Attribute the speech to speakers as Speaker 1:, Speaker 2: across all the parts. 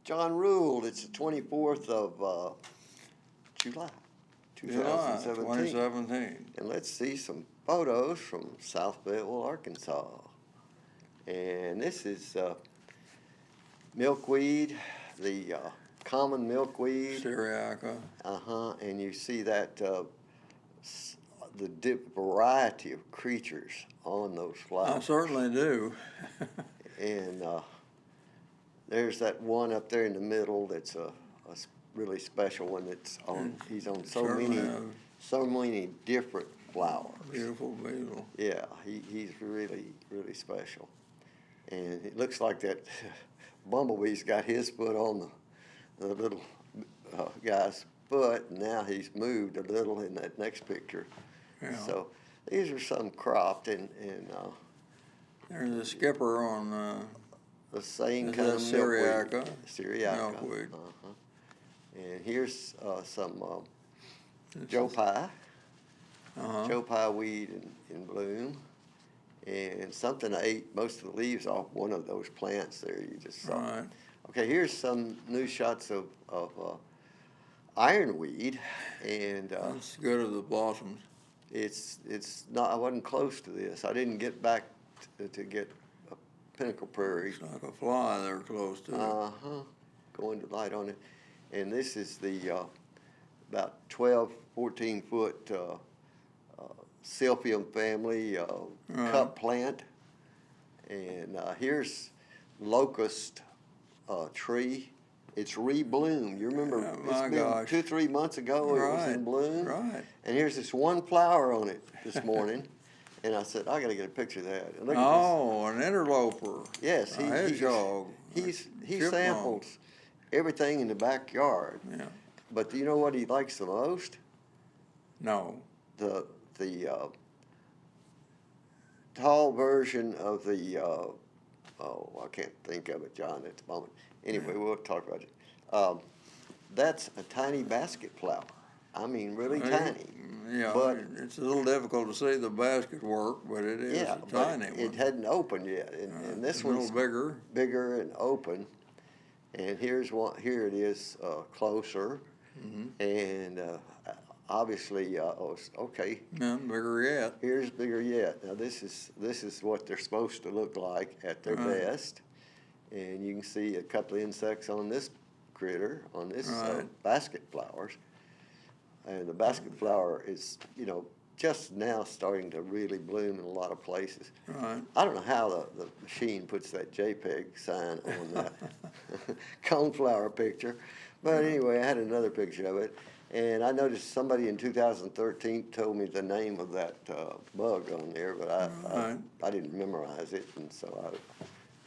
Speaker 1: John Rule. It's the 24th of July,
Speaker 2: 2017.
Speaker 1: And let's see some photos from South Fayetteville, Arkansas. And this is milkweed, the common milkweed.
Speaker 2: Syriaca.
Speaker 1: And you see that the variety of creatures on those flowers.
Speaker 2: I certainly do.
Speaker 1: And there's that one up there in the middle that's a really special one. That's on. He's on so many different flowers.
Speaker 2: Beautiful beetle.
Speaker 1: Yeah, he's really special. And it looks like that bumblebee's got his foot on the little guy's foot. And now he's moved a little in that next picture.
Speaker 2: Yeah.
Speaker 1: So these are some cropped and
Speaker 2: there's a skipper on
Speaker 1: the same kind of
Speaker 2: Syriaca.
Speaker 1: Milkweed. And here's some Joe Pye. Joe Pye weed in bloom. And something I ate most of the leaves off one of those plants there you just saw.
Speaker 2: Right.
Speaker 1: Okay, here's some new shots of ironweed. And
Speaker 2: that's good of the blossoms.
Speaker 1: It's not. I wasn't close to this. I didn't get back to get a Pinnacle Prairie.
Speaker 2: It's like a fly they're close to.
Speaker 1: Going to light on it. And this is the about 12, 14 foot Silphium family cup plant. And here's locust tree. It's rebloomed. You remember it's been 2-3 months ago it was in bloom.
Speaker 2: Right.
Speaker 1: And here's this one flower on it this morning. And I said, I got to get a picture of that. And look at
Speaker 2: an interloper.
Speaker 1: Yes, he samples everything in the backyard.
Speaker 2: Yeah.
Speaker 1: But do you know what he likes the most?
Speaker 2: No.
Speaker 1: The tall version of the I can't think of it, John, at the moment. Anyway, we'll talk about it. That's a tiny basket flower. I mean, really tiny.
Speaker 2: Yeah,
Speaker 1: but
Speaker 2: it's a little difficult to see the basket work, but it is a tiny one.
Speaker 1: It hadn't opened yet, and this one's bigger and open. And here's one. Here it is closer, and obviously, okay.
Speaker 2: Yeah, bigger yet.
Speaker 1: Here's bigger yet. Now this is what they're supposed to look like at their best, and you can see a couple of insects on this critter on this basket flowers. And the basket flower is, just now starting to really bloom in a lot of places.
Speaker 2: Right.
Speaker 1: I don't know how the machine puts that JPEG sign on that coneflower picture. But anyway, I had another picture of it. And I noticed somebody in 2013 told me the name of that bug on there, but I didn't memorize it. And so I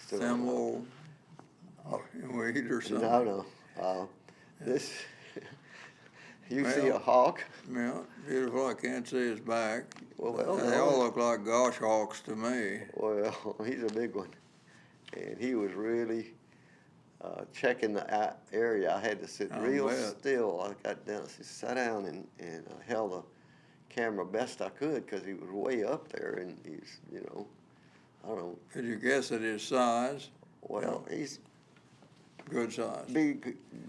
Speaker 1: still don't know.
Speaker 2: Weed or something?
Speaker 1: No. This... You see a hawk?
Speaker 2: Yeah, beautiful. I can't see his back.
Speaker 1: Well,
Speaker 2: they all look like goshawks to me.
Speaker 1: Well, he's a big one. And he was really checking the area. I had to sit real still. I got down, sat down and I held the camera best I could because he was way up there and he's, I don't know.
Speaker 2: Could you guess at his size?
Speaker 1: Well, he's
Speaker 2: good size.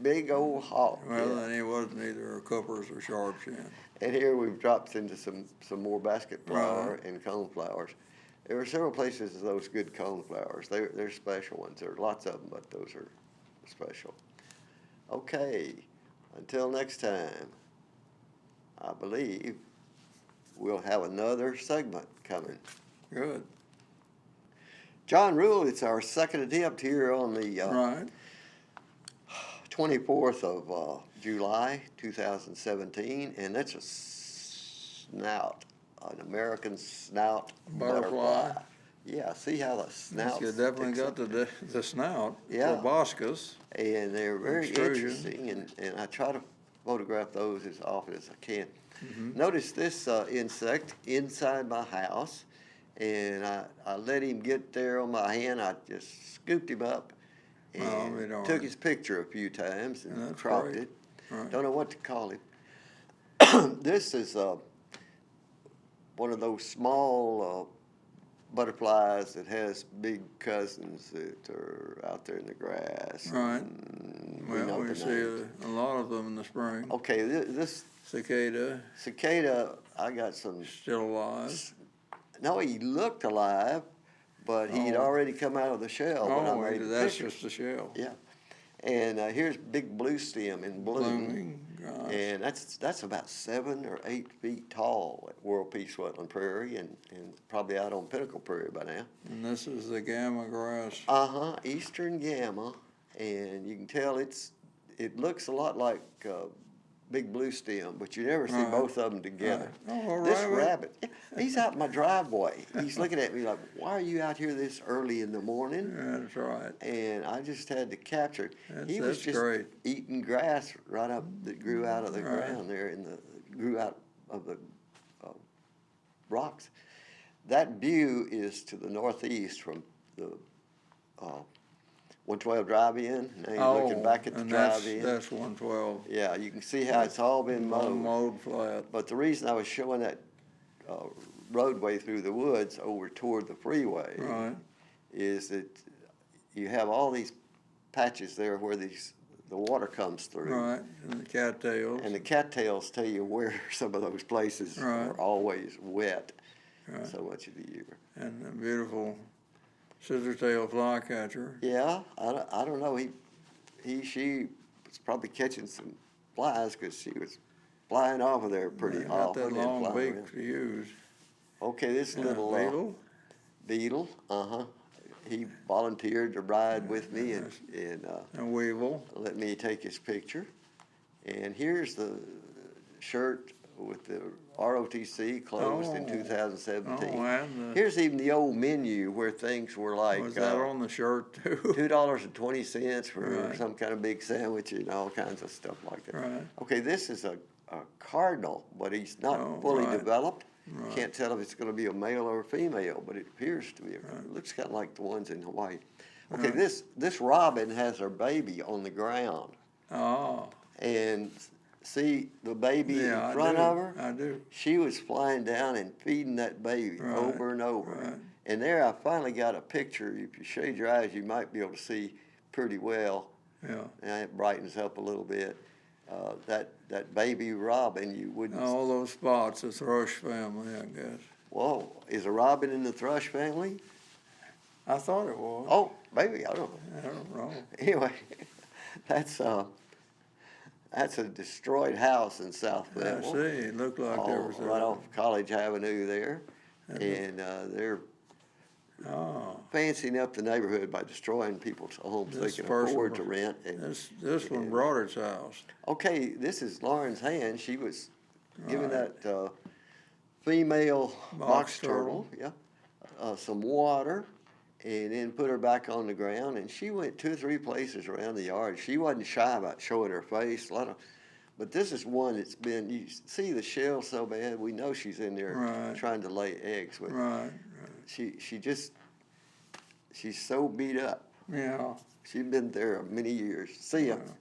Speaker 1: Big old hawk.
Speaker 2: Well, then he wasn't either a Cooper's or Sharpshin.
Speaker 1: And here we've dropped into some more basket flower and cone flowers. There are several places of those good cone flowers. They're special ones. There are lots of them, but those are special. Okay, until next time, I believe we'll have another segment coming.
Speaker 2: Good.
Speaker 1: John Rule, it's our second attempt here on the 24th of July, 2017, and that's a snout, an American snout butterfly. Yeah, see how the snout.
Speaker 2: You definitely got the snout.
Speaker 1: Yeah.
Speaker 2: Proboscis.
Speaker 1: And they're very interesting, and I try to photograph those as often as I can. Notice this insect inside my house, and I let him get there on my hand. I just scooped him up and took his picture a few times and cropped it. Right. Don't know what to call him. This is one of those small butterflies that has big cousins that are out there in the grass.
Speaker 2: Right.
Speaker 1: we know
Speaker 2: Well,
Speaker 1: the
Speaker 2: we see
Speaker 1: names.
Speaker 2: a lot of them in the spring.
Speaker 1: Okay, this
Speaker 2: Cicada,
Speaker 1: I got some.
Speaker 2: still alive.
Speaker 1: No, he looked alive, but he'd
Speaker 2: Oh.
Speaker 1: already come out of the shell when I made the
Speaker 2: That's
Speaker 1: picture.
Speaker 2: just the shell.
Speaker 1: Yeah, and here's big blue stem in bloom.
Speaker 2: Blooming, gosh.
Speaker 1: And that's about 7 or 8 feet tall at World Peace Wetland Prairie, and probably out on Pinnacle Prairie by now.
Speaker 2: And this is the gamma grass.
Speaker 1: Eastern Gamma, and you can tell it looks a lot like big blue stem, but you never see
Speaker 2: Right.
Speaker 1: both of them together.
Speaker 2: Right. Oh, a
Speaker 1: This
Speaker 2: rabbit.
Speaker 1: rabbit, he's out in my driveway. He's looking at me like, "Why are you out here this early in the morning?"
Speaker 2: That's right.
Speaker 1: And I just had to capture it. He was
Speaker 2: That's
Speaker 1: just
Speaker 2: great.
Speaker 1: eating grass right up that grew out of the
Speaker 2: Right.
Speaker 1: ground there, grew out of the rocks. That view is to the northeast from the 112 drive-in. Now you're looking back at the
Speaker 2: and
Speaker 1: drive-in.
Speaker 2: that's 112.
Speaker 1: Yeah, you can see how it's all been mowed.
Speaker 2: Mowed flat.
Speaker 1: But the reason I was showing that roadway through the woods over toward the freeway
Speaker 2: Right.
Speaker 1: is that you have all these patches there where the water comes through.
Speaker 2: Right. And the cattails.
Speaker 1: And the cattails tell you where some of those places
Speaker 2: Right.
Speaker 1: are always wet
Speaker 2: Right.
Speaker 1: so much of the year.
Speaker 2: And the beautiful scissor-tail flycatcher.
Speaker 1: Yeah, I don't know. She was probably catching some flies because she was flying off of there pretty
Speaker 2: Got
Speaker 1: often.
Speaker 2: that
Speaker 1: and
Speaker 2: long
Speaker 1: flying
Speaker 2: beak
Speaker 1: around.
Speaker 2: to use.
Speaker 1: Okay, this little
Speaker 2: beetle.
Speaker 1: beetle, he volunteered to ride with me and
Speaker 2: And weevil.
Speaker 1: let me take his picture. And here's the shirt with the ROTC closed in
Speaker 2: Oh.
Speaker 1: 2017.
Speaker 2: Oh, and
Speaker 1: Here's even the old menu where things were like
Speaker 2: was that on the shirt too?
Speaker 1: $2.20 for
Speaker 2: Right.
Speaker 1: some kind of big sandwich and all kinds of stuff like that.
Speaker 2: Right.
Speaker 1: Okay, this is a cardinal, but he's not fully
Speaker 2: right.
Speaker 1: developed.
Speaker 2: Right.
Speaker 1: You can't tell if it's going to be a male or a female, but it appears to be. It looks kind of like the ones in Hawaii. Okay,
Speaker 2: Right.
Speaker 1: this robin has her baby on the ground,
Speaker 2: Oh.
Speaker 1: and see the baby
Speaker 2: Yeah,
Speaker 1: in
Speaker 2: I
Speaker 1: front
Speaker 2: do.
Speaker 1: of her?
Speaker 2: I do.
Speaker 1: She was flying down and feeding that baby
Speaker 2: Right,
Speaker 1: over and over.
Speaker 2: right.
Speaker 1: And there I finally got a picture. If you shade your eyes, you might be able to see pretty well.
Speaker 2: Yeah.
Speaker 1: And it brightens up a little bit. That baby robin, you wouldn't.
Speaker 2: All those spots, the thrush family, I guess.
Speaker 1: Whoa, is a robin in the thrush family?
Speaker 2: I thought it was.
Speaker 1: Oh, maybe, I don't know.
Speaker 2: I don't know.
Speaker 1: Anyway, that's a destroyed house in South
Speaker 2: I
Speaker 1: Belleville.
Speaker 2: see. It looked like there was
Speaker 1: Right off College Avenue there. And they're
Speaker 2: Oh.
Speaker 1: fancying up the neighborhood by destroying people's homes they
Speaker 2: This
Speaker 1: can
Speaker 2: person
Speaker 1: afford
Speaker 2: was-
Speaker 1: to rent. And,
Speaker 2: This one brought its house.
Speaker 1: okay, this is Lauren's hand. She was giving
Speaker 2: Right.
Speaker 1: that female box
Speaker 2: turtle.
Speaker 1: turtle, some water, and then put her back on the ground. And she went 2 or 3 places around the yard. She wasn't shy about showing her face. But this is one that's been. You see the shell so bad. We know she's in there
Speaker 2: Right.
Speaker 1: trying to lay eggs. But
Speaker 2: Right.
Speaker 1: she's so beat up.
Speaker 2: Yeah.
Speaker 1: She's been there many years. See ya.
Speaker 2: Yeah.